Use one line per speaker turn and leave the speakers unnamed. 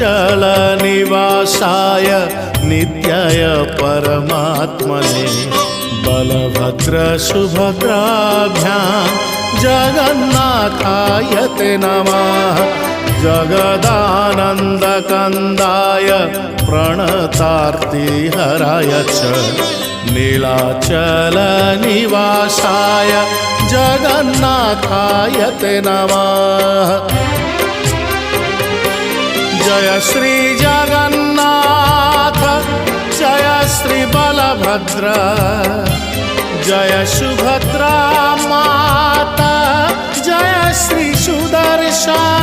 नीलाचलनिवासाय नित्याय परमात्मने बलभद्रसुभद्राभ्यां जगन्नाथाय ते नमः। जगदानन्दकन्दाय प्रणतार्तिहराय च नीलाचलनिवासाय जगन्नाथाय ते नमः। जय श्री जगन्नाथ जय श्री बलभद्र जय सुभद्रा माता जय श्री सुदर्शन।